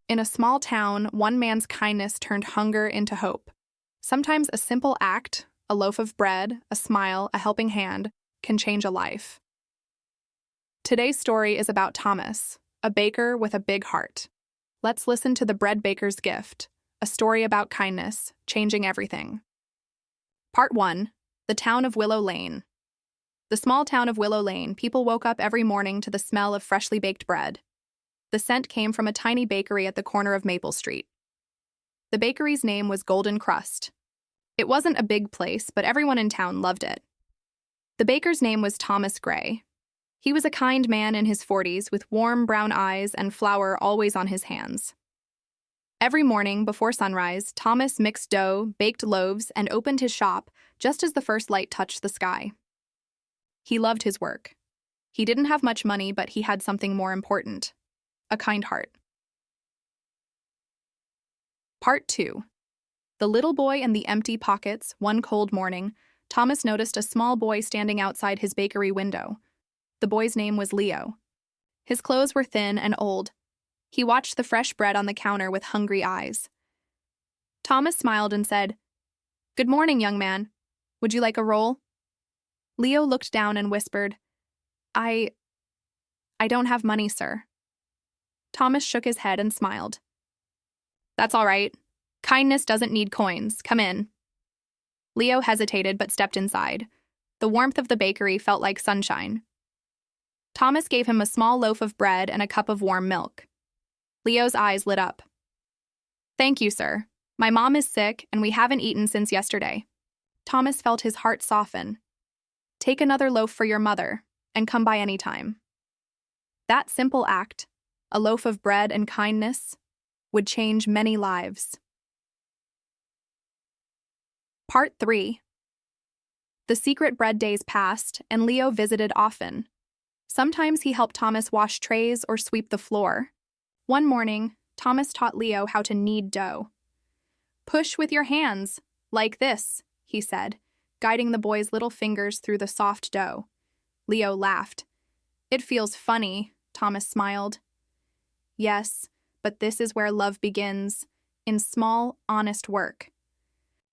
In a small town, one man's kindness turned hunger into hope. Sometimes a simple act, a loaf of bread, a smile, a helping hand, can change a life. Today's story is about Thomas, a baker with a big heart. Let's listen to the bread baker's gift, a story about kindness, changing everything. Part 1. The Town of Willow Lane. The small town of Willow Lane, people woke up every morning to the smell of freshly baked bread. The scent came from a tiny bakery at the corner of Maple Street. The bakery's name was Golden Crust. It wasn't a big place, but everyone in town loved it. The baker's name was Thomas Gray. He was a kind man in his 40s with warm brown eyes and flour always on his hands. Every morning before sunrise, Thomas mixed dough, baked loaves, and opened his shop just as the first light touched the sky. He loved his work. He didn't have much money, but he had something more important: a kind heart. Part 2. The Little Boy and the Empty Pockets. One cold morning, Thomas noticed a small boy standing outside his bakery window. The boy's name was Leo. His clothes were thin and old. He watched the fresh bread on the counter with hungry eyes. Thomas smiled and said, "Good morning, young man. Would you like a roll?" Leo looked down and whispered, I don't have money, sir." Thomas shook his head and smiled. "That's all right. Kindness doesn't need coins. Come in." Leo hesitated but stepped inside. The warmth of the bakery felt like sunshine. Thomas gave him a small loaf of bread and a cup of warm milk. Leo's eyes lit up. "Thank you, sir. My mom is sick and we haven't eaten since yesterday." Thomas felt his heart soften. "Take another loaf for your mother and come by any time." That simple act, a loaf of bread and kindness, would change many lives. Part 3. The secret bread days passed, and Leo visited often. Sometimes he helped Thomas wash trays or sweep the floor. One morning, Thomas taught Leo how to knead dough. "Push with your hands, like this," he said, guiding the boy's little fingers through the soft dough. Leo laughed. "It feels funny," Thomas smiled. "Yes, but this is where love begins, in small, honest work."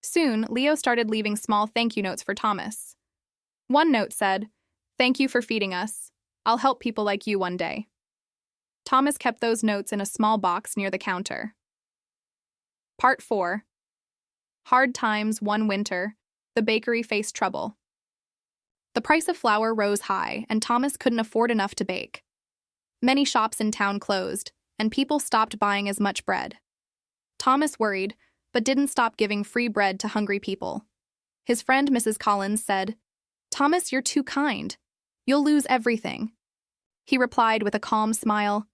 Soon, Leo started leaving small thank you notes for Thomas. One note said, "Thank you for feeding us. I'll help people like you one day." Thomas kept those notes in a small box near the counter. Part 4. Hard times. One winter, the bakery faced trouble. The price of flour rose high, and Thomas couldn't afford enough to bake. Many shops in town closed, and people stopped buying as much bread. Thomas worried, but didn't stop giving free bread to hungry people. His friend Mrs. Collins said, "Thomas, you're too kind. You'll lose everything." He replied with a calm smile,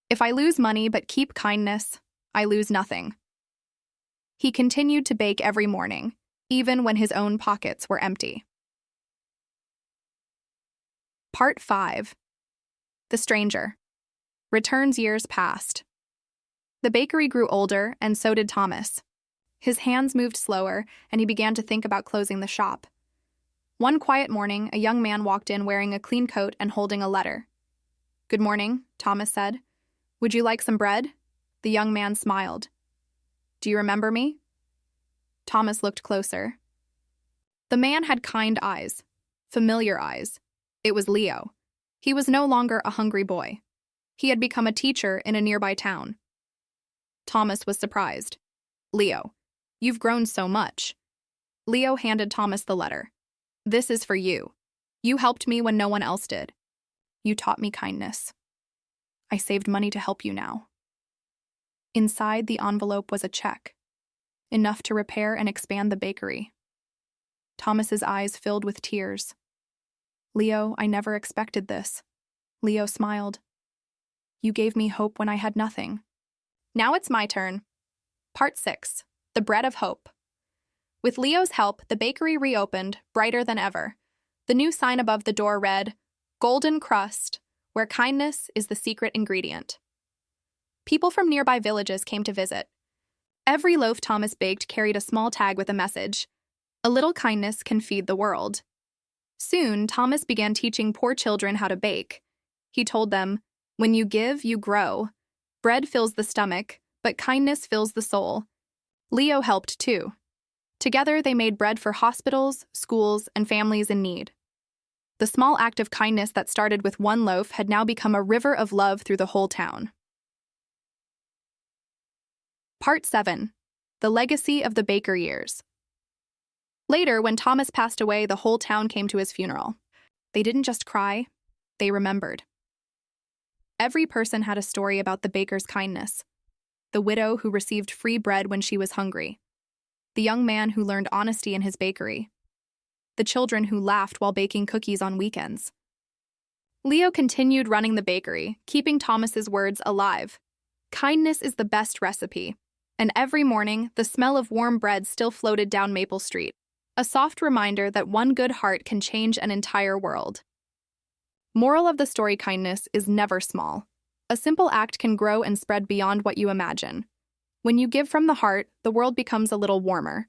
"If I lose money but keep kindness, I lose nothing." He continued to bake every morning, even when his own pockets were empty. Part 5. The Stranger. Returns. Years passed. The bakery grew older, and so did Thomas. His hands moved slower, and he began to think about closing the shop. One quiet morning, a young man walked in wearing a clean coat and holding a letter. "Good morning," Thomas said. "Would you like some bread?" The young man smiled. "Do you remember me?" Thomas looked closer. The man had kind eyes, familiar eyes. It was Leo. He was no longer a hungry boy. He had become a teacher in a nearby town. Thomas was surprised. "Leo, you've grown so much." Leo handed Thomas the letter. "This is for you. You helped me when no one else did. You taught me kindness. I saved money to help you now." Inside the envelope was a check, enough to repair and expand the bakery. Thomas's eyes filled with tears. "Leo, I never expected this." Leo smiled. "You gave me hope when I had nothing." Now it's my turn. Part 6. The Bread of Hope. With Leo's help, the bakery reopened, brighter than ever. The new sign above the door read, "Golden Crust, where kindness is the secret ingredient." People from nearby villages came to visit. Every loaf Thomas baked carried a small tag with a message, "A little kindness can feed the world." Soon, Thomas began teaching poor children how to bake. He told them, "When you give, you grow. Bread fills the stomach, but kindness fills the soul." Leo helped too. Together, they made bread for hospitals, schools, and families in need. The small act of kindness that started with one loaf had now become a river of love through the whole town. Part 7. The Legacy of the Baker Years. Later, when Thomas passed away, the whole town came to his funeral. They didn't just cry, they remembered. Every person had a story about the baker's kindness. The widow who received free bread when she was hungry. The young man who learned honesty in his bakery. The children who laughed while baking cookies on weekends. Leo continued running the bakery, keeping Thomas's words alive. Kindness is the best recipe. And every morning, the smell of warm bread still floated down Maple Street, a soft reminder that one good heart can change an entire world. Moral of the story: kindness is never small. A simple act can grow and spread beyond what you imagine. When you give from the heart, the world becomes a little warmer.